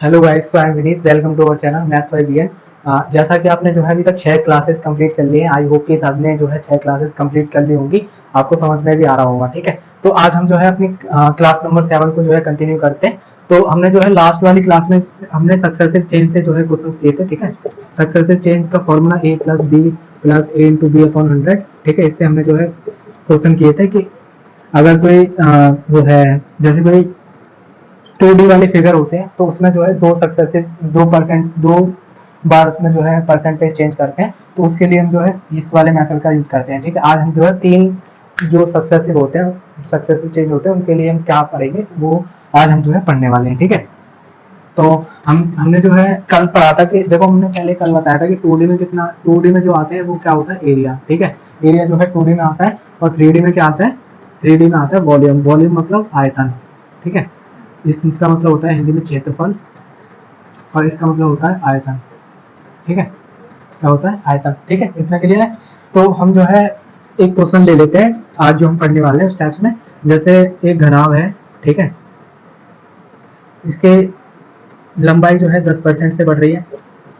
Hello guys, so I am Vineet. Welcome to our channel maths by BN. जैसा कि आपने जो है अभी तक 6 क्लासेस कंप्लीट कर लिए हैं, आई होप कि सबने जो है 6 क्लासेस कंप्लीट कर ली होंगी, आपको समझ में भी आ रहा होगा। ठीक है, तो आज हम जो है अपनी क्लास नंबर 7 को जो है कंटिन्यू करते हैं। तो हमने जो है लास्ट वाली क्लास में हमने सक्सेसिव चेंज से जो है क्वेश्चन किए थे। ठीक है, सक्सेसिव चेंज का फॉर्मूला ए प्लस बी प्लस ए इंटू बी अपॉन 100। ठीक है, इससे हमने जो है क्वेश्चन किए थे कि अगर कोई जो है जैसे कोई 2D वाले फिगर होते हैं तो उसमें जो है दो सक्सेसिव 2% दो बार उसमें जो है परसेंटेज चेंज करते हैं, तो उसके लिए हम जो है इस वाले मेथड का यूज करते हैं। ठीक है, आज हम जो है तीन जो सक्सेसिव होते हैं, सक्सेसिव चेंज होते हैं, उनके लिए हम क्या पढ़ेंगे वो आज हम जो है पढ़ने वाले हैं। ठीक है, तो हमने जो है कल पढ़ा था कि देखो, हमने पहले कल बताया था कि 2D में कितना, 2D में जो आते हैं वो क्या होता है, एरिया। ठीक है, एरिया जो है 2D में आता है, और 3D में क्या आता है, 3D में आता है वॉल्यूम। वॉल्यूम मतलब आयतन। ठीक है, इसका मतलब होता है हिंदी में क्षेत्रफल, और इसका मतलब होता है आयतन। ठीक है, क्या होता है, आयतन। ठीक है, इतना क्लियर है। तो हम जो है एक क्वेश्चन ले लेते हैं आज जो हम पढ़ने वाले हैं उस टाइप्स में। जैसे एक घनाभ है, ठीक है, इसके लंबाई जो है 10% से बढ़ रही है,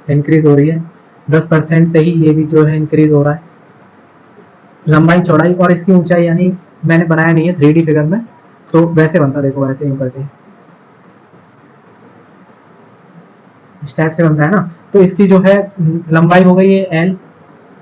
इंक्रीज हो रही है। 10% से ही ये भी जो है इंक्रीज हो रहा है, लंबाई चौड़ाई। और इसकी ऊंचाई, यानी मैंने बनाया नहीं है 3D फिगर में, तो वैसे बनता, देखो वैसे ही करके इस टाइप से बनता है ना। तो इसकी जो है लंबाई हो गई है एल,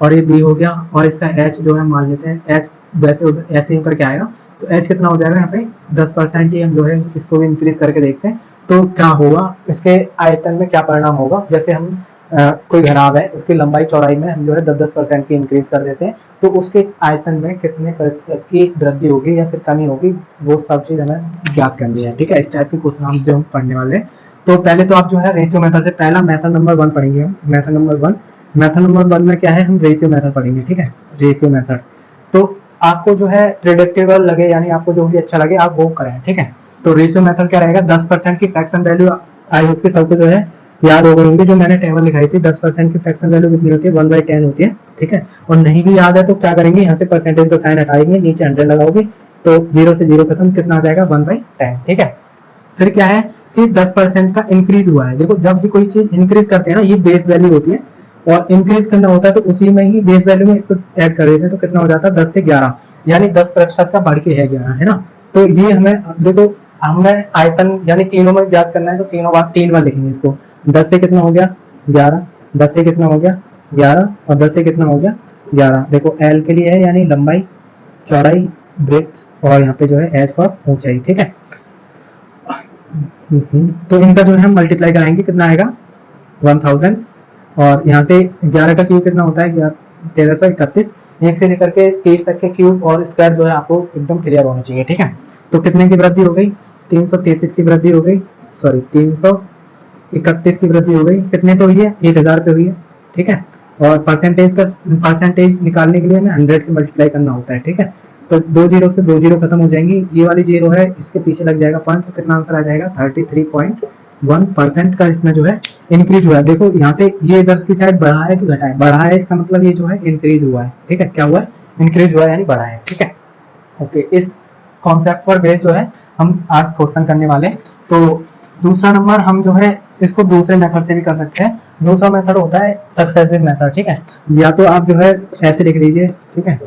और ये बी हो गया, और इसका एच जो है मान लेते हैं एच, वैसे ऐसे ही करके आएगा। तो एच कितना हो जाएगा यहाँ पे 10% ही। हम जो है इसको भी इंक्रीज करके देखते हैं तो क्या होगा, इसके आयतन में क्या परिणाम होगा। जैसे हम कोई घनाभ है, उसकी लंबाई चौड़ाई में हम जो है 10-10% की इंक्रीज कर देते हैं, तो उसके आयतन में कितने प्रतिशत की वृद्धि होगी या फिर कमी होगी, वो सब चीज हमें ज्ञात करनी है। ठीक है, इस टाइप के क्वेश्चन हम जो पढ़ने वाले हैं। तो पहले तो आप जो है रेशियो मेथड से पहला मेथड नंबर 1 पढ़ेंगे हम। मेथड नंबर 1, मेथड नंबर 1 में क्या है, हम रेशियो मेथड पढ़ेंगे। ठीक है, रेशियो मेथड। तो आपको जो है प्रेडिक्टेबल लगे, यानी आपको जो भी अच्छा लगे आप वो करें। ठीक है, तो रेशियो मेथड क्या रहेगा, 10% की फ्रैक्शन वैल्यू, आई होप कि सबको जो है याद हो गई होंगी। जो मैंने टेबल लिखाई थी, 10% की फ्रैक्शन वैल्यू कितनी होती है, 1/10 होती है। ठीक है, और नहीं भी याद है तो क्या करेंगे, यहाँ से परसेंटेज का साइन हटाएंगे, नीचे 100 लगाओगे, तो 0 से 0 खत्म, कितना आ जाएगा 1/10। ठीक है, फिर क्या है कि 10% का इंक्रीज हुआ है। देखो, जब भी कोई चीज इंक्रीज करते हैं ना, ये बेस वैल्यू होती है, और इंक्रीज करना होता है तो उसी में ही बेस वैल्यू में इसको ऐड कर देते हैं, तो कितना हो जाता है 10 से 11, यानी 10% का बढ़ के है 11, है ना। तो ये हमें देखो, हमें आयतन यानी तीनों में ज्ञात करना है, तो तीनों बार 3 बार लिखेंगे इसको। 10 से कितना हो गया 11, 10 से कितना हो गया 11, और 10 से कितना हो गया 11। देखो एल के लिए है, यानी लंबाई, चौड़ाई, ब्रेथ, और यहाँ पे जो है एच फॉर ऊंचाई। ठीक है, तो इनका जो है हम मल्टीप्लाई कराएंगे, कितना आएगा 1000, और यहाँ से 11 का क्यूब कितना होता है 1331। एक से लेकर के 30 तक के क्यूब और स्क्वायर जो है आपको एकदम क्लियर होना चाहिए। ठीक है, तो कितने की वृद्धि हो गई, 333 की वृद्धि हो गई, सॉरी 331 की वृद्धि हो गई। कितने पे हुई है, 1000 पे हुई है। ठीक है, और परसेंटेज निकालने के लिए हमें 100 से मल्टीप्लाई करना होता है। ठीक है, तो 2 जीरो से 2 जीरो खत्म हो जाएंगी, ये वाली जीरो है इसके पीछे लग जाएगा पॉइंट, तो कितना आंसर आ जाएगा 33.1% का इसमें जो है इंक्रीज हुआ है। देखो यहाँ से ये इधर की साइड बढ़ा है कि घटा है, बढ़ा है, इसका मतलब ये जो है इंक्रीज हुआ है। ठीक है, क्या हुआ है, इंक्रीज हुआ है, यानी बढ़ा है। ठीक है, ओके, इस कॉन्सेप्ट पर बेस जो है हम आज क्वेश्चन करने वाले हैं। तो दूसरा नंबर हम जो है इसको दूसरे मेथड से भी कर सकते हैं। दूसरा मेथड होता है सक्सेसिव मेथड। ठीक है, या तो आप जो है ऐसे लिख लीजिए। ठीक है,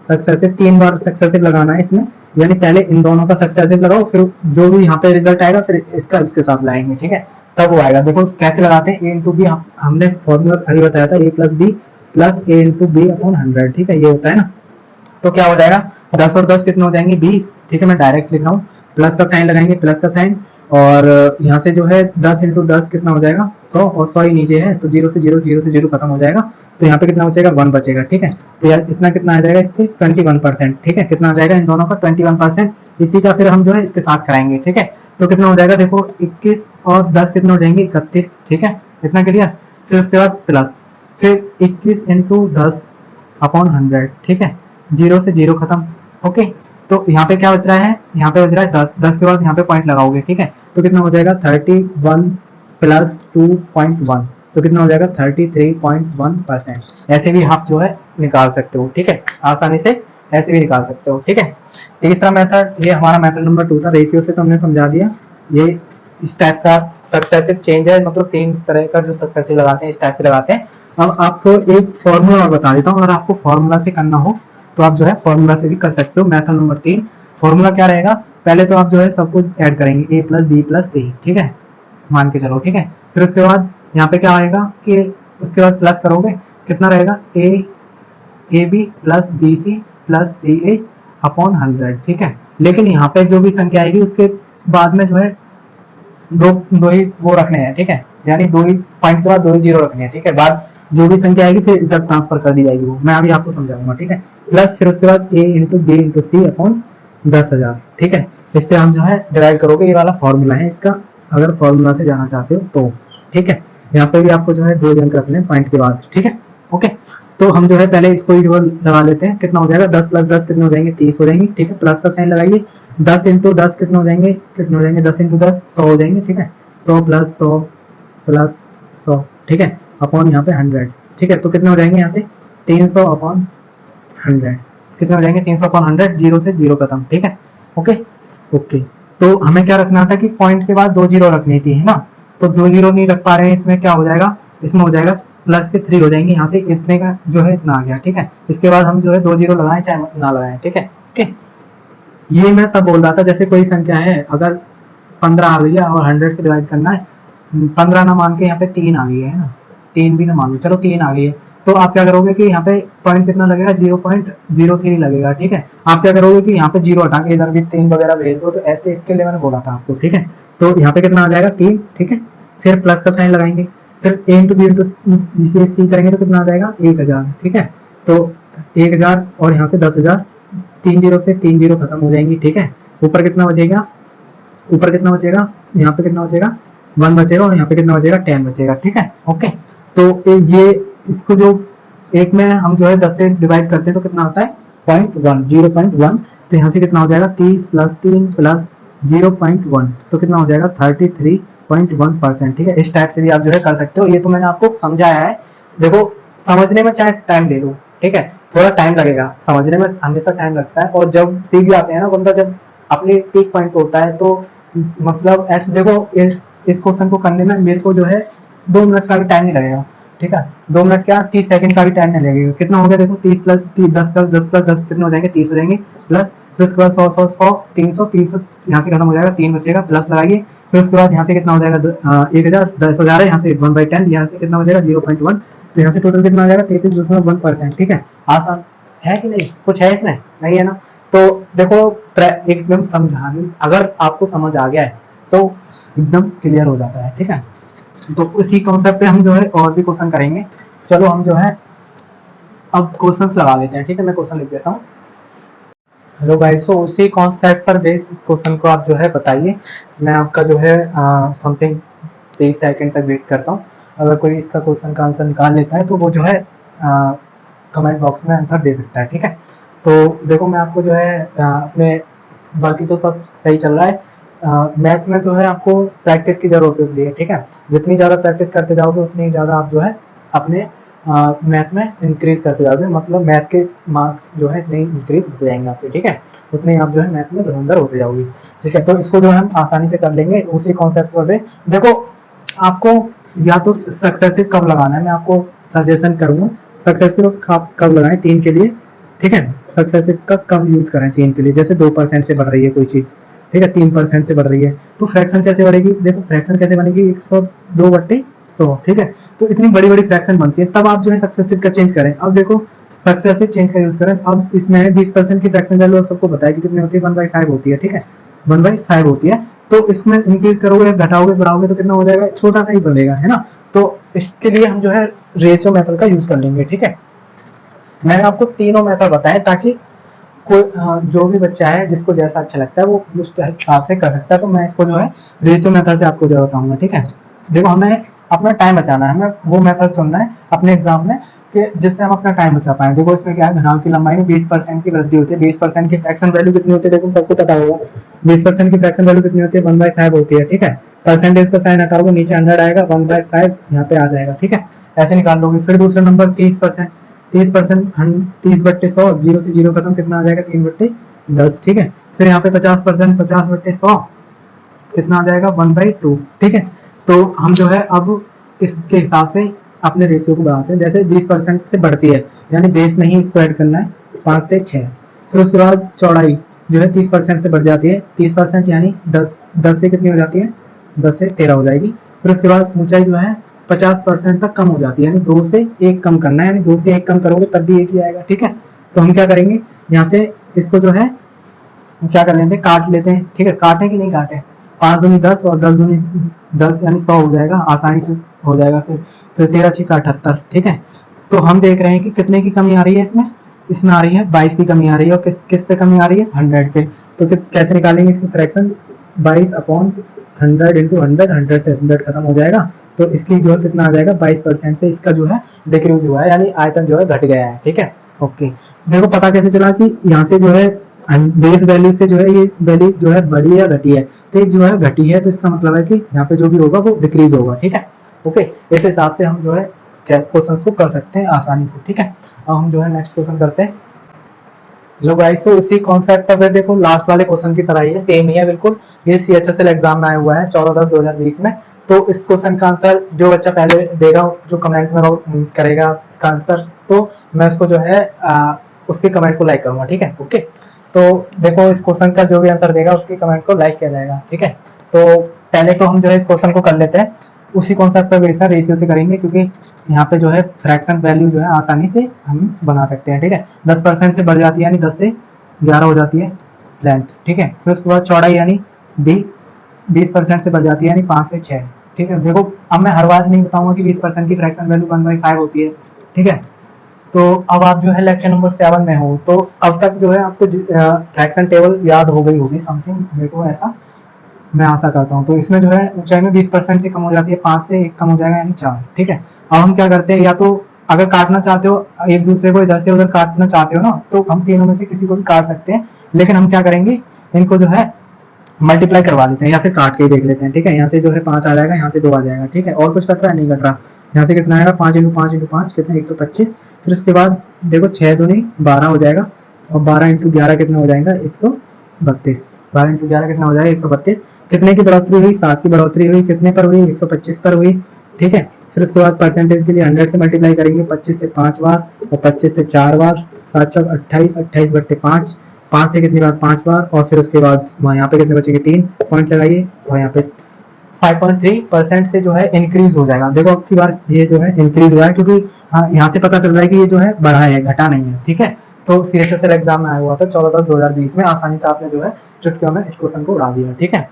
सक्सेसिव 3 बार सक्सेसिव लगाना है इसमें, यानी पहले इन दोनों का सक्सेसिव लगाओ, फिर जो भी यहाँ पे रिजल्ट आएगा फिर इसका इसके साथ लाएंगे। ठीक है, तब वो आएगा। देखो कैसे लगाते हैं, ए इंटू बी, हमने फॉर्मूला अभी बताया था, ए प्लस बी प्लस ए इंटू बी अपॉन 100। ठीक है, ये होता है ना। तो क्या हो जाएगा, 10 और 10 कितने हो जाएंगे 20। ठीक है, मैं डायरेक्ट लिख रहा हूँ, प्लस का साइन लगाएंगे, प्लस का साइन, और यहाँ से जो है 10 इंटू 10 कितना हो जाएगा 100, और 100 ही नीचे है, तो 0 से 0, 0 से 0 खत्म हो जाएगा, तो यहाँ पे कितना बचेगा 1 बचेगा। ठीक है, तो यार इतना कितना आ जाएगा, इससे 21%। ठीक है, कितना आ जाएगा इन दोनों का 21%। इसी का फिर हम जो है इसके साथ कराएंगे। ठीक है, तो कितना हो जाएगा, देखो 21 और 10 कितना हो जाएंगे 31। ठीक है, इतना क्लियर। फिर उसके बाद प्लस, फिर 21 इंटू 10 अपॉन 100। ठीक है, 0 से 0 खत्म। ओके, तो यहाँ पे क्या बच रहा है, यहाँ पे बच रहा है 10, 10 के बाद यहाँ पे पॉइंट लगाओगे। ठीक है, तो कितना हो जाएगा 31 प्लस 2.1, तो कितना हो जाएगा 33.1%। ऐसे भी आप जो है निकाल सकते हो। ठीक है, आसानी से ऐसे भी निकाल सकते हो। ठीक है, तीसरा मेथड, ये हमारा मेथड नंबर 2 था। रेशियो से तो हमने समझा दिया, ये इस टाइप का सक्सेसिव चेंज है, मतलब 3 तरह का जो सक्सेसिव लगाते हैं इस टाइप से लगाते हैं। अब आपको एक फॉर्मूला और बता देता हूँ, अगर आपको फॉर्मूला से करना हो तो आप जो है फॉर्मूला से भी कर सकते हो। मेथड नंबर 3, फॉर्मूला क्या रहेगा, पहले तो आप जो है सब कुछ ऐड करेंगे, a प्लस बी प्लस सी, ठीक है, मान के चलो, ठीक है। फिर उसके बाद यहाँ पे क्या आएगा कि उसके बाद प्लस करोगे, कितना रहेगा, A B plus B C plus C A upon 100, ठीक है। लेकिन यहाँ पे जो भी संख्या आएगी उसके बाद में जो है दो दो ही वो रखने हैं, ठीक है, यानी दो ही पॉइंट के बाद दो ही जीरो रखने हैं, ठीक है। बाद जो भी संख्या आएगी फिर इधर ट्रांसफर कर दी जाएगी, वो मैं अभी आपको समझाऊंगा, ठीक है। प्लस फिर उसके बाद a into B into C upon 10,000, ठीक है। इससे हम जो है डिराइव करोगे, ये वाला फॉर्मूला है इसका, अगर फॉर्मूला से जाना चाहते हो तो, ठीक है। यहाँ पे भी आपको जो है 2 अंक रखने पॉइंट के बाद, ठीक है, ओके। तो हम जो है पहले इसको ही जो लगा लेते हैं, कितना हो जाएगा, 10 प्लस 10 कितने हो जाएंगे, 30 हो जाएंगे, ठीक है। प्लस का साइन लगाइए, 10 इंटू 10 कितने हो जाएंगे, 10 इंटू 10 100 हो जाएंगे, ठीक है। 100 प्लस 100 प्लस 100, ठीक है, अपॉन यहाँ पे 100, ठीक है। तो कितने हो जाएंगे यहाँ से 300 अपॉन 100, कितने हो जाएंगे 300 अपॉन 100, जीरो से जीरो खत्म, ठीक है, ओके ओके। तो हमें क्या रखना था कि पॉइंट के बाद 2 जीरो रखनी थी, है ना। तो 2 जीरो नहीं रख पा रहे हैं, इसमें क्या हो जाएगा, इसमें हो जाएगा प्लस के 3 हो जाएंगे, यहाँ से इतने का जो है इतना आ गया, ठीक है। इसके बाद हम जो है 2 जीरो लगाएं चाहे ना लगाएं, ठीक है, ओके। ये मैं तब बोल रहा था जैसे कोई संख्या है, अगर 15 आ गई है और 100 से डिवाइड करना है, 15 ना मान के यहाँ पे 3 आ गई है ना, 3 भी ना मान लो, चलो 3 आ गई है, तो आप क्या करोगे कि यहाँ पे पॉइंट कितना लगेगा, 0.03 लगेगा, ठीक है। आप क्या करोगे कि यहाँ पे 0 हटा के इधर भी 3 वगैरह भेज दो, तो ऐसे इसके लिए मैंने बोला था आपको, ठीक है। तो यहाँ पे कितना आ जाएगा 3, ठीक है। फिर प्लस का साइन लगाएंगे, फिर a इंटू बी इंटू सी करेंगे तो कितना आ जाएगा 1000, ठीक है। तो 1000 और यहाँ से 10,000, 3 जीरो से 3 जीरो खत्म हो जाएंगी, ठीक है। ऊपर कितना बचेगा, ऊपर कितना बचेगा, यहाँ पे कितना बचेगा 1 बचेगा, और यहाँ पे कितना बचेगा 10 बचेगा, ठीक है, ओके। तो ये इसको जो एक में हम जो है 10 से डिवाइड करते हैं तो कितना होता है 0.1, तो यहाँ से कितना हो जाएगा 30 प्लस 3 प्लस 0.1, तो कितना हो जाएगा 33.1%, ठीक है। इस टाइप से भी आप जो है कर सकते हो, ये तो मैंने आपको समझाया है। देखो समझने में चाहे टाइम ले लो, ठीक है, थोड़ा टाइम लगेगा, समझने में हमेशा टाइम लगता है, और जब सीख जाते हैं ना बंदा, जब अपने पीक पॉइंट होता है तो मतलब ऐसे देखो, इस क्वेश्चन को करने में मेरे को जो है 2 मिनट का भी टाइम नहीं लगेगा, ठीक है। 2 मिनट क्या 30 सेकंड का भी टाइम नहीं लगेगा। कितना हो गया देखो, 30 प्लस 10 प्लस 10 प्लस 10 कितने हो जाएंगे 30 हो जाएंगे, प्लस फिर उसके बाद 100 100 100 300 300 यहाँ से खत्म हो जाएगा, 3 बचेगा, प्लस लगाइए, फिर उसके बाद यहाँ से कितना हो जाएगा 1000 10,000 है, यहाँ से 1/10, यहाँ से कितना हो जाएगा 0.1, तो यहाँ से टोटल कितना हो जाएगा 33.1%, ठीक है। आसान है कि नहीं, कुछ है इसमें, नहीं है ना। तो देखो एकदम समझाने, अगर आपको समझ आ गया है तो एकदम क्लियर हो जाता है, ठीक है। तो उसी कॉन्सेप्ट पे हम जो है और भी क्वेश्चन करेंगे। चलो हम जो है अब क्वेश्चंस लगा लेते हैं, ठीक है। मैं क्वेश्चन लिख देता हूँ। हेलो गाइस, तो उसी कॉन्सेप्ट पर बेस इस क्वेश्चन को आप जो है बताइए। मैं आपका जो है समथिंग 30 सेकंड तक वेट करता हूँ। अगर कोई इसका क्वेश्चन का आंसर निकाल लेता है तो वो जो है कमेंट बॉक्स में आंसर दे सकता है, ठीक है। तो देखो मैं आपको जो है अपने, बाकी तो सब सही चल रहा है, मैथ्स में जो है आपको प्रैक्टिस की जरूरत होती है, ठीक है। जितनी ज़्यादा प्रैक्टिस करते जाओगे उतनी ज़्यादा आप जो है अपने मैथ में इंक्रीज करते जाओगे, मतलब मैथ के मार्क्स जो है इतने इंक्रीज होते जाएंगे आपके, ठीक है। उतने आप जो है मैथ में धुरंधर होते जाओगे, ठीक है। तो इसको जो है हम आसानी से कर लेंगे उसी कॉन्सेप्ट पर बेस। देखो आपको या तो सक्सेसिव कब लगाना है, मैं आपको सजेशन करूंगा सक्सेसिव कब लगाएं 3 के लिए, ठीक है। सक्सेसिव का कब यूज करें 3 के लिए, जैसे 2% से बढ़ रही है कोई चीज़, ठीक है, 3% से बढ़ रही है, तो फ्रैक्शन कैसे बढ़ेगी, देखो फ्रैक्शन कैसे बनेगी 102/100, ठीक है। तो इतनी बड़ी बड़ी फ्रैक्शन बनती है, तब आप जो है सक्सेसिव का चेंज करें। अब देखो सक्सेसिव चेंज का यूज करें, अब इसमें 20% की फ्रैक्शन वैल्यू सबको बताया कि कितनी होती है 1/5 होती है, ठीक है, 1/5 होती है। तो इसमें इंक्रीज करोगे घटाओगे बढ़ाओगे तो कितना हो जाएगा, छोटा सा ही बनेगा, है ना। तो इसके लिए हम जो है रेशियो मेथड का यूज कर लेंगे, ठीक है। मैंने आपको तीनों मेथड बताए ताकि कोई जो भी बच्चा है जिसको जैसा अच्छा लगता है वो उस हिसाब से कर सकता है। तो मैं इसको जो है रेशियो मेथड से आपको जो बताऊंगा, ठीक है। देखो हमें अपना टाइम बचाना है, हमें वो मेथड चुनना है अपने एग्जाम में कि जिससे हम अपना टाइम बचा पाए। देखो इसमें क्या है, घनाभ की लंबाई में 20% की वृद्धि होती है, 20% की फ्रैक्शन वैल्यू कितनी होती है, देखो सबको पता होगा 20% की फ्रैक्शन वैल्यू कितनी होती है 1/5 होती है, ठीक है। परसेंटेज का साइन हटाओगे नीचे 100 आएगा, 1/5 यहाँ पे आ जाएगा, ठीक है, ऐसे निकाल लोगे। फिर दूसरा नंबर 30%, 30% 30/100, जीरो से जीरो खत्म, कितना आ जाएगा 3/10, ठीक है। फिर यहाँ पे 50%, 50/100, कितना आ जाएगा 1/2। ठीक है, तो हम जो है अब इसके हिसाब से अपने रेशियो को बढ़ाते हैं। जैसे 20% से बढ़ती है यानी बेस में ही इसको ऐड करना है 5 से 6। फिर उसके बाद चौड़ाई जो है 30% से बढ़ जाती है, 30% यानी 10 से कितनी हो जाती है, 10 से 13 हो जाएगी। फिर उसके बाद ऊंचाई जो है 50% तक कम हो जाती है, यानी 2 से 1 कम करना है, यानी 2 से 1 कम करोगे तब भी 1 ही आएगा। ठीक है, तो हम क्या करेंगे, यहाँ से इसको जो है क्या कर लेते हैं, काट लेते हैं। ठीक है, काटें कि नहीं काटें, 5 दूनी 10 और 10 दूनी 10 यानी 100 हो जाएगा, आसानी से हो जाएगा। फिर 13 छिका 78। ठीक है, तो हम देख रहे हैं कि कितने की कमी आ रही है इसमें, इसमें आ रही है 22 की कमी आ रही है। और किस पे कमी आ रही है, 100 पे। तो कैसे निकालेंगे इसकी फ्रैक्शन, 22/100 इंटू 100 से 100 खत्म हो जाएगा। तो इसकी जो है कितना आ जाएगा, 22% से इसका जो है डिक्रीज हुआ है, यानी आयतन जो है घट गया है। ठीक है, ओके। देखो पता कैसे चला कि यहाँ से जो है बेस वैल्यू से जो है ये वैल्यू जो है बढ़ी या घटी है, तो एक जो है घटी है, तो इसका मतलब है कि यहाँ पे जो भी होगा वो डिक्रीज होगा। ठीक है, ओके। इस हिसाब से हम जो है क्वेश्चन को कर सकते हैं आसानी से। ठीक है, अब हम जो है नेक्स्ट क्वेश्चन करते हैं। लो गाइस, तो इसी कॉन्सेप्ट पर देखो लास्ट वाले क्वेश्चन की तरह ही है, सेम ही है बिल्कुल। ये CHSL एग्जाम में आया हुआ है 14/10/2020 में। तो इस क्वेश्चन का आंसर जो बच्चा पहले देगा, जो कमेंट में करेगा इसका आंसर, तो मैं उसको जो है उसके कमेंट को लाइक करूंगा। ठीक है, ओके। तो देखो इस क्वेश्चन का जो भी आंसर देगा उसके कमेंट को लाइक किया जाएगा। ठीक है, तो पहले तो हम जो है इस क्वेश्चन को कर लेते हैं, उसी कॉन्सेप्ट पर बेस रेशियो से करेंगे, क्योंकि यहाँ पे जो है फ्रैक्शन वैल्यू जो है आसानी से हम बना सकते हैं। ठीक है, 10% से बढ़ जाती है यानी 10 से 11 हो जाती है लेंथ। ठीक है, फिर उसके बाद चौड़ाई यानी 20% से बढ़ जाती है यानी 5 से 6। ठीक है, देखो अब मैं हर बार नहीं बताऊंगा कि 20% की फ्रैक्शन वैल्यू 1/5 होती है। ठीक है, तो अब आप जो है लेक्चर नंबर 7 में हो, तो अब तक जो है आपको फ्रैक्शन टेबल याद हो गई होगी समथिंग, देखो ऐसा मैं आशा करता हूँ। तो इसमें जो है ऊंचाई में 20% से कम हो जाती है, 5 से 1 कम हो जाएगा यानी 4। ठीक है, अब हम क्या करते हैं, या तो अगर काटना चाहते हो एक दूसरे को, इधर से उधर काटना चाहते हो ना, तो हम तीनों में से किसी को भी काट सकते हैं। लेकिन हम क्या करेंगे, इनको जो है मल्टीप्लाई करवा लेते हैं या फिर काट के ही देख लेते हैं। ठीक है, यहाँ से जो है 5 आ जाएगा, यहाँ से 2 आ जाएगा। ठीक है, और कुछ कट रहा है, नहीं कट रहा। यहाँ से कितना आएगा, 5 × 5 × 5 कितना, 125। फिर उसके बाद देखो 6 दूनी 12 हो जाएगा, और 12 × 11 कितना हो जाएगा, 132। 12 × 11 कितना हो जाएगा, 132। कितने की बढ़ोतरी हुई, 7 की बढ़ोतरी हुई, कितने पर हुई, 125 पर हुई। ठीक है, फिर उसके बाद परसेंटेज के लिए 100 से मल्टीप्लाई करेंगे, 25 से 5 बार और 25 से 4 बार, 7 चौक 28, 28/5, 5 से कितनी बार, 5 बार, और फिर उसके बाद वहाँ यहाँ पे कितने बचेंगे, 3 पॉइंट लगाइए, और यहाँ पे 5.3% से जो है इंक्रीज हो जाएगा। देखो अब की बार ये जो है इंक्रीज हुआ है, क्योंकि हाँ यहाँ से पता चल रहा है कि ये जो है बढ़ा है, घटा नहीं है। ठीक है, तो CHSL एग्जाम में आया हुआ था 14/10/2020 में, आसानी से आपने जो है चुटकियों में इस क्वेश्चन को उड़ा दिया। ठीक है,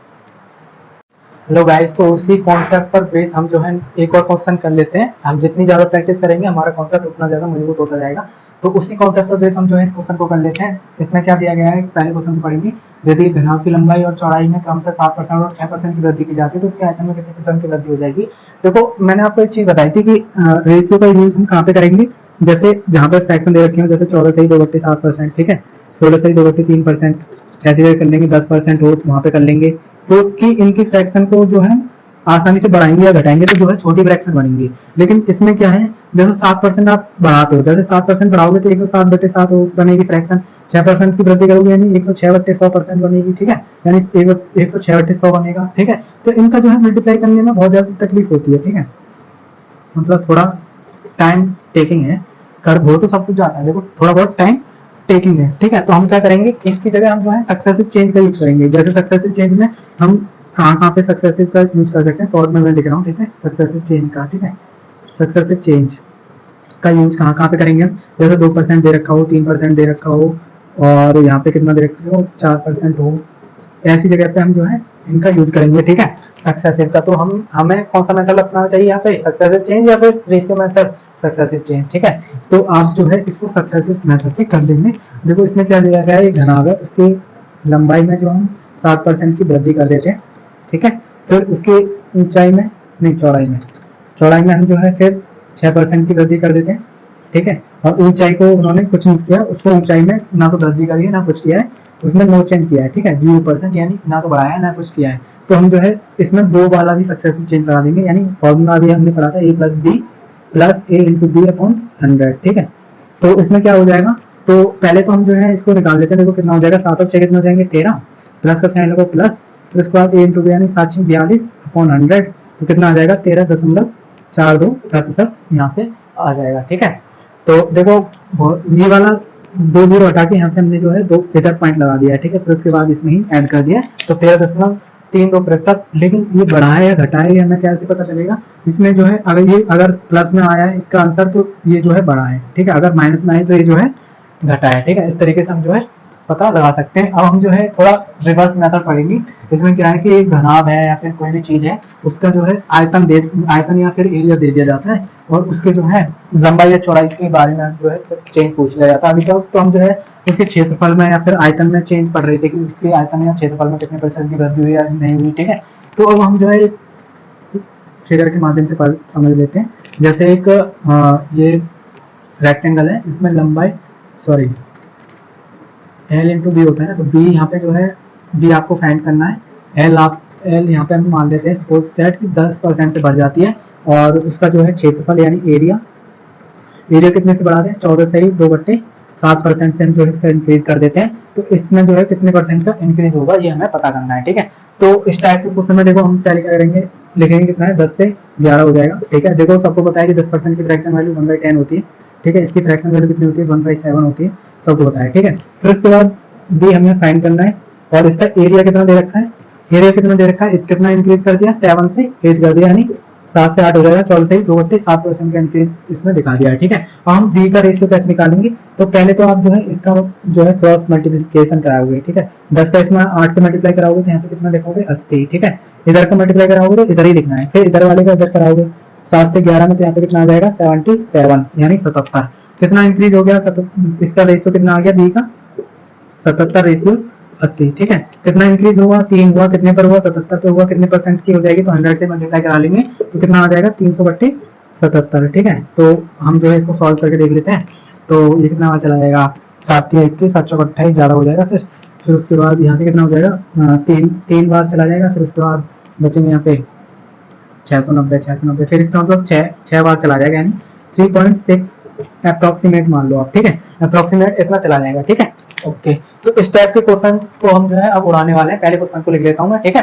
हेलो गाइस, तो उसी कॉन्सेप्ट पर बेस हम जो है एक और क्वेश्चन कर लेते हैं। हम जितनी ज्यादा प्रैक्टिस करेंगे हमारा कॉन्सेप्ट उतना ज्यादा मजबूत होता जाएगा। तो उसी कॉन्सेप्ट पर बेस हम जो है इस क्वेश्चन को कर लेते हैं। इसमें क्या दिया गया है, पहले क्वेश्चन को पढ़ेंगे। यदि घनाभ की लंबाई और चौड़ाई में क्रमशः 7% और 6% की वृद्धि की जाती है, तो उसके आयतन में कितने % की वृद्धि हो जाएगी। देखो मैंने आपको एक चीज बताई थी कि रेशियो का यूज हम कहाँ पे करेंगे, जैसे जहाँ पर फ्रैक्शन दे रखे हो, जैसे 14 से 2/7%। ठीक है, 16 से 2/3%, ऐसे कर लेंगे, 10% हो वहाँ पे कर लेंगे। तो कि इनकी फ्रैक्शन को जो है आसानी से बढ़ाएंगे या घटाएंगे तो जो है छोटी फ्रैक्शन बनेंगी। लेकिन इसमें क्या है, जैसे 7% आप बढ़ाते हो, जैसे 7% बढ़ाओगे तो 107/7 बनेगी फ्रैक्शन। 6% की वृद्धि करोगे यानी 106/100% बनेगी। ठीक है, यानी 106/100 बनेगा। ठीक है, तो इनका जो है मल्टीप्लाई करने में बहुत ज्यादा तकलीफ होती है। ठीक है, मतलब थोड़ा टाइम टेकिंग है, कर हो तो सब कुछ जाता है, देखो थोड़ा बहुत टाइम टेकिंग है। ठीक है, तो हम क्या करेंगे, इसकी जगह हम जो है सक्सेसिव चेंज का यूज करेंगे। जैसे सक्सेसिव चेंज में हम कहाँ पे सक्सेसिव का यूज कर सकते हैं, शॉर्ट में मैं लिख रहा हूँ। ठीक है, सक्सेसिव चेंज का। ठीक है, सक्सेसिव चेंज का यूज कहाँ पे करेंगे हम, जैसे 2% दे रखा हो, 3% दे रखा हो, और यहाँ पे कितना दे रखा हो, 4% हो, ऐसी जगह पे हम जो है इनका यूज करेंगे। ठीक है, सक्सेसिव का। तो हमें कौन सा मेथड अपनाना चाहिए यहाँ पे, सक्सेसिव चेंज या फिर रेशियो मेथड, सक्सेसिव चेंज। ठीक है, तो आप जो है इसको सक्सेसिव मेथड से कर लेंगे। देखो इसमें क्या दिया गया है, एक घनाभ है, उसकी लंबाई में जो हम 7% की वृद्धि कर देते हैं। ठीक है, फिर उसकी ऊंचाई में नहीं, चौड़ाई में हम जो है फिर 6% की वृद्धि कर देते हैं। ठीक है, और ऊंचाई को उन्होंने कुछ नहीं किया, उसको ऊंचाई में ना तो वृद्धि करी है ना कुछ किया है, उसने नो चेंज किया है। ठीक है, 0% यानी ना तो बढ़ाया है ना कुछ किया है। तो हम जो है इसमें 2 वाला भी सक्सेसिव चेंज लगा देंगे, यानी फॉर्मूला भी हमने पढ़ा था a+b+a×b/100। ठीक है, तो इसमें क्या हो जाएगा, तो पहले तो हम जो है इसको निकाल लेते हैं। देखो कितना हो जाएगा, 7 और 6 कितने हो जाएंगे, 13, प्लस का साइन लगो प्लस, फिर उसके बाद ए इंटू बी यानी 742/100, तो कितना आ जाएगा 13.42% यहाँ से आ जाएगा। ठीक है, तो देखो ये वाला 2 0 हटा के यहाँ से हमने जो है 2 इधर पॉइंट लगा दिया है। ठीक है, फिर उसके बाद इसमें ही ऐड कर दिया है, तो 13.32%। लेकिन ये बढ़ा है या घटा है, हमें कैसे पता चलेगा? इसमें जो है अगर प्लस में आया है इसका आंसर, तो ये जो है बढ़ा है। ठीक है, अगर माइनस में आए तो ये जो है घटा है। ठीक है, इस तरीके से हम जो है पता लगा सकते हैं। अब हम जो है थोड़ा रिवर्स मेथड पढ़ेंगे। इसमें क्या है कि एक घनाभ है या फिर कोई भी चीज है, उसका जो है आयतन या फिर एरिया दे दिया जाता है, और उसके जो है लंबाई या चौड़ाई के बारे में जो है चेंज पूछ लिया जाता है। अभी तक तो हम जो है उसके क्षेत्रफल में या फिर आयतन में चेंज पढ़ रहे थे कि उसके आयतन या क्षेत्रफल में कितने % की वृद्धि हुई या नहीं हुई। ठीक है, तो अब हम जो है फिगर के माध्यम से समझ लेते हैं। जैसे एक ये रेक्टेंगल है, इसमें लंबाई एल इंटू बी होता है ना, तो बी यहाँ पे जो है बी आपको फाइंड करना है। एल यहाँ पे हम मान लेते हैं सपोज दैट कि 10% से बढ़ जाती है, और उसका जो है क्षेत्रफल यानी एरिया कितने से बढ़ा दें? 14 से ही 2/7% से हम जो है इसका इंक्रीज कर देते हैं। तो इसमें जो है कितने % का इंक्रीज होगा ये हमें पता करना है। ठीक है, तो इस टाइप के क्वेश्चन में देखो हम पहले क्या करेंगे, लिखेंगे कितना है 10 से 11 हो जाएगा। ठीक है, देखो सबको पता है कि 10% की फ्रैक्शन वैल्यू 1/10 होती है। ठीक है, इसकी फ्रैक्शन वैल्यू कितनी होती है? 1/7 होती है, सबको पता है। ठीक है, फिर उसके बाद बी हमें फाइंड करना है, और इसका एरिया कितना दे रखा है? एरिया कितना दे रखा है? कितना इंक्रीज कर दिया? 7 से 8 कर दिया, यानी 7 से 8 हो जाएगा। 14 से 2/7% का इंक्रीज इसमें दिखा दिया है। ठीक है, अब हम बी का रेशियो कैसे निकालेंगे? तो पहले तो आप जो है इसका जो है क्रॉस मल्टीप्लिकेशन कराओगे। ठीक है, 10 का इसमें 8 से मल्टीप्लाई कराओगे तो यहाँ पे कितना लिखोगे? 80। ठीक है, इधर का मल्टीप्लाई कराओगे तो इधर ही लिखना है, फिर इधर वाले का इधर कराओगे 7 से 11 में, तो यहाँ पे कितना आ जाएगा? 77 यानी 77। कितना इंक्रीज हो गया? इसका रेशियो कितना आ गया बी का? 77 रेशियो 80। ठीक है, कितना इंक्रीज हुआ? 3 हुआ। कितने पर हुआ? 77 पे हुआ। कितने % की हो जाएगी? तो 100 से मल्टीप्लाई करा लेंगे तो कितना आ जाएगा? 300/77। ठीक है, तो हम जो है इसको सॉल्व करके देख लेते हैं। तो ये कितना बार चला जाएगा? 7 या 21, 7 चौक 28 ज्यादा हो जाएगा। फिर उसके बाद यहाँ से कितना हो जाएगा? 3 बार चला जाएगा। फिर उसके बाद बचेंगे यहाँ पे 690। फिर इसका मतलब 6 बार चला जाएगा, यानी 3.6 अप्रोक्सीमेट मान लो आप। ठीक है, अप्रोक्सीमेट इतना चला जाएगा। ठीक है, ओके। तो इस टाइप के क्वेश्चन को हम जो है अब उड़ाने वाले हैं। पहले क्वेश्चन को लिख लेता हूं मैं। ठीक है,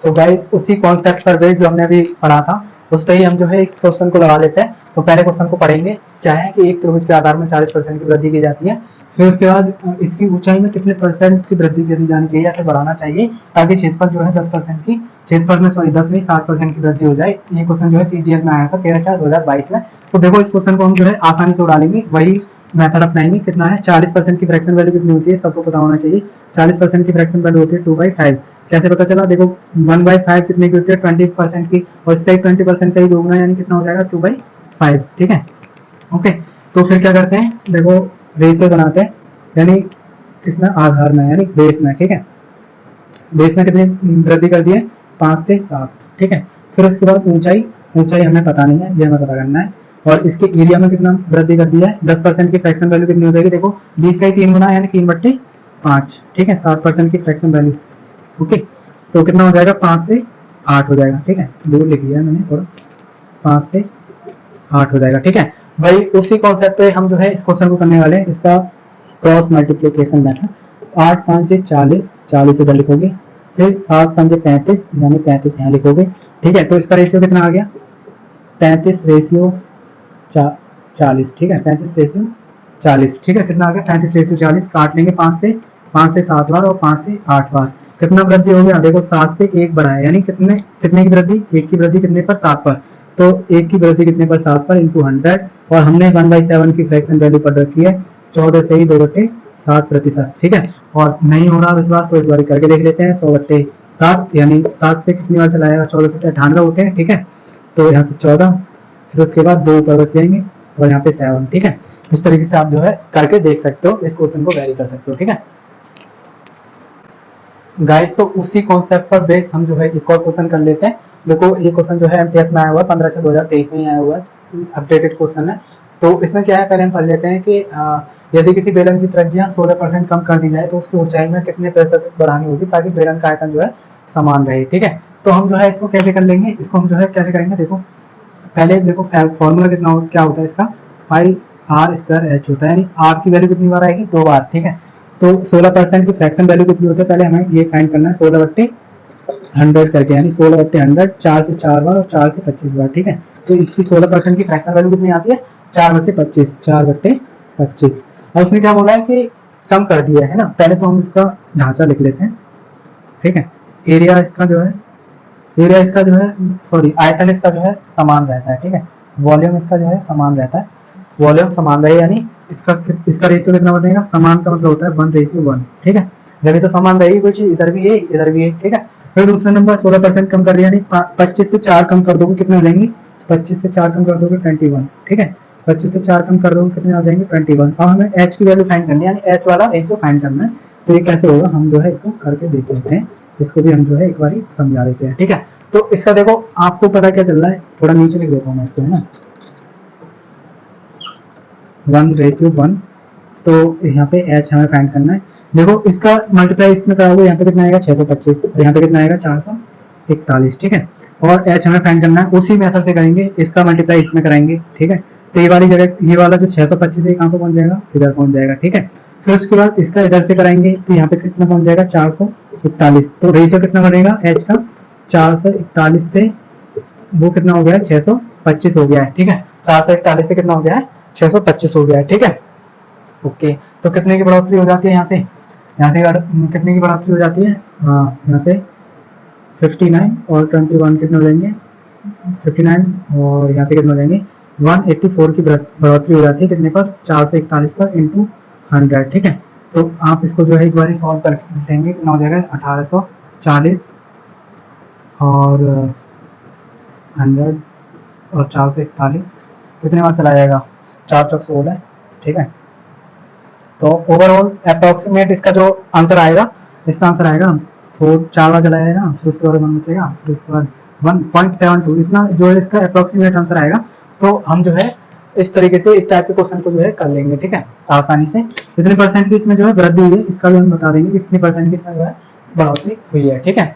तो गाइस उसी कॉन्सेप्ट पर बेस जो हमने अभी पढ़ा था उस पर ही हम जो है इस क्वेश्चन को लगा लेते हैं। तो पहले क्वेश्चन को पढ़ेंगे। क्या है कि एक त्रिभुज के आकार में 40% की वृद्धि की जाती है, फिर उसके बाद इसकी ऊंचाई में कितने % की वृद्धि की जानी चाहिए या फिर बढ़ाना चाहिए, ताकि क्षेत्रफल जो है 10% की क्षेत्रफल में 10 नहीं 60% की वृद्धि हो जाए। ये क्वेश्चन जो है सीजीएल में आया था 13/4/2022 में। तो देखो इस क्वेश्चन को हम जो है आसानी से उड़ा लेंगे, वही मेथड अपनाएंगे। कितना है? 40% की फ्रैक्शन वैल्यू कितनी होती है सबको पता होना चाहिए। 40% की फ्रैक्शन वैल्यू होती है 2/5। कैसे पता चला? देखो 1/5 कितने की होती है? 20% की, और इसका 20% का ही दोगुना यानी कितना हो जाएगा? 2/5। ठीक है, ओके। तो फिर क्या करते हैं? देखो रेशियो बनाते हैं, यानी किसमें? आधार में, यानी बेस में। ठीक है, बेस में कितनी वृद्धि कर दी है? 5 से 7। ठीक है, फिर उसके बाद ऊंचाई हमें पता नहीं है, ये हमें पता करना है। और इसके एरिया में कितना वृद्धि कर दिया है? 10% की फ्रैक्शन वैल्यू कितनी हो जाएगी? देखो 20 का ही 3 गुना यानी 3/5। ठीक है, 7% की फ्रैक्शन वैल्यू। ओके, तो कितना हो जाएगा? 5 से 8 हो जाएगा। ठीक है, दूर लिख लिया मैंने थोड़ा, 5 से 8 हो जाएगा। ठीक है भाई, उसी कॉन्सेप्ट पे हम जो है इस क्वेश्चन को करने वाले हैं, इसका क्रॉस मल्टीप्लीकेशन मेथड। 8 5 40, 40 इधर लिखोगे, फिर 7 5 35 यानी 35 यहाँ लिखोगे। ठीक है, तो इसका रेशियो कितना आ गया? 35 रेशियो 40। ठीक है, 35 रेशियो 40। ठीक है, कितना आ गया? 35 रेशियो 40। काट लेंगे 5 से 7 बार और 5 से 8 बार। कितना वृद्धि हो गया? देखो 7 से 1 बढ़ा है, यानी कितने की वृद्धि? 1 की वृद्धि कितने पर? 7 पर। तो 1 की वृद्धि कितने पर? 7 पर इंटू 100। और हमने 1/7 की फ्रैक्शन वैल्यू पढ़ रखी है 14 से ही 2/7%। ठीक है, और नहीं हो रहा विश्वास तो एक बार करके देख लेते हैं। 100/7 यानी 7 से कितनी बार चलाएगा? 14 से 98 होते हैं। ठीक है, तो यहाँ से 14, फिर उसके बाद 2 ऊपर बच जाएंगे और यहाँ पे 7। ठीक है, इस तरीके से आप जो है करके देख सकते हो, इस क्वेश्चन को वेरी कर सकते हो। ठीक है गाइस, तो उसी कॉन्सेप्ट पर बेस हम जो है एक और क्वेश्चन कर लेते हैं। देखो ये क्वेश्चन जो है एमटीएस में आया हुआ है, 15/6/2023 में आया हुआ है, अपडेटेड क्वेश्चन है। तो इसमें क्या है, पहले हम पढ़ लेते हैं कि यदि किसी बेलन की त्रिज्या 16% कम कर दी जाए तो उसकी ऊंचाई में कितने प्रतिशत बढ़ानी होगी ताकि बेलन का आयतन जो है समान रहे। ठीक है, तो हम जो है इसको कैसे कर लेंगे, इसको हम जो है कैसे करेंगे? देखो पहले देखो फॉर्मूला कितना क्या होता है इसका? 5r² h होता है, यानी r की वैल्यू कितनी बार आएगी? 2 बार। ठीक है, तो 16% की फ्रैक्शन वैल्यू कितनी होती है, पहले हमें ये फाइंड करना है 16/100 करके, यानी 16/100, 4 से 4 बार और 4 से 25 बार, ठीक है। तो इसकी 16% की फ्रैक्शन वैल्यू कितनी आती है, 4/25, 4/25। और उसने क्या बोला है कि कम कर दिया है ना। पहले तो हम इसका ढांचा लिख लेते हैं, ठीक है। एरिया इसका जो है, एरिया इसका जो है, सॉरी आयतन इसका जो है समान रहता है, ठीक है। वॉल्यूम इसका जो है समान रहता है, वॉल्यूम समान रहे, यानी इसका रेशियो कितना बनेगा, समान का मतलब होता है 1:1, ठीक है। जब तो समान रहेगी कोई चीज, इधर भी है इधर भी है, ठीक है। फिर दूसरा नंबर 16% कम कर दिया, यानी 25 से 4 कम कर दोगे कितने हो जाएंगे, 25 से 4 कम कर दोगे 21, ठीक है। 25 से 4 कम कर दोगे कितने हो जाएंगे 21। अब हमें एच की वैल्यू फाइंड करनी है, यानी एच वाला रेशियो फाइंड करना है। तो ये कैसे होगा, हम जो है इसको करके देख लेते हैं, इसको भी हम जो है एक बार समझा देते हैं, ठीक है। तो इसका देखो आपको पता क्या चल रहा है, थोड़ा नीचे लिख देता हूँ मैं इसको, है ना, 1:1। तो यहाँ पे एच हमें फाइंड करना है। देखो इसका मल्टीप्लाई इसमें कराओगे, यहाँ पे कितना आएगा 625, यहाँ पे कितना आएगा 441, ठीक है। और एच हमें फाइंड करना है, उसी मेथड से करेंगे, इसका मल्टीप्लाई इसमें कराएंगे, ठीक है। तो ये वाली जगह, ये वाला जो 625 है कहाँ पे पहुंच जाएगा, इधर पहुंच जाएगा, ठीक है। फिर उसके बाद इसका इधर से कराएंगे, तो यहाँ पे कितना पहुंच जाएगा 441। तो रेशियो कितना बनेगा एच का, 441 से वो कितना हो गया है 625 हो गया है, ठीक है। 441 से कितना हो गया है 625 हो गया है, ठीक है। ओके, तो कितने की बढ़ोतरी हो जाती है, यहाँ से कितने की बढ़ोतरी हो जाती है, हाँ यहाँ से 59 और 21 कितने हो जाएंगे 59, और यहाँ से कितने हो जाएंगे 184 की बढ़ोतरी हो जाती है, कितने पर 441 पर इंटू 100, ठीक है। तो आप इसको जो है एक बार सॉल्व कर देंगे, कितना हो जाएगा 1840 और 100 और 441 कितने बार चला जाएगा, 4 चौक 16, ठीक है। तो ओवरऑल अप्रोक्सीमेट इसका जो आंसर आएगा, इसका आंसर आएगा 4 बार चला जाएगा, फिर उसके बाद 1 बचेगा, फिर उसके बाद 1.72, इतना जो है इसका अप्रोक्सीमेट आंसर आएगा। तो हम जो है इस तरीके से इस टाइप के क्वेश्चन को जो है कर लेंगे, ठीक है, आसानी से। कितने परसेंट की इसमें जो है वृद्धि हुई है, इसका भी हम बता देंगे, कितने परसेंट की इसमें जो है बढ़ोतरी हुई है, ठीक है।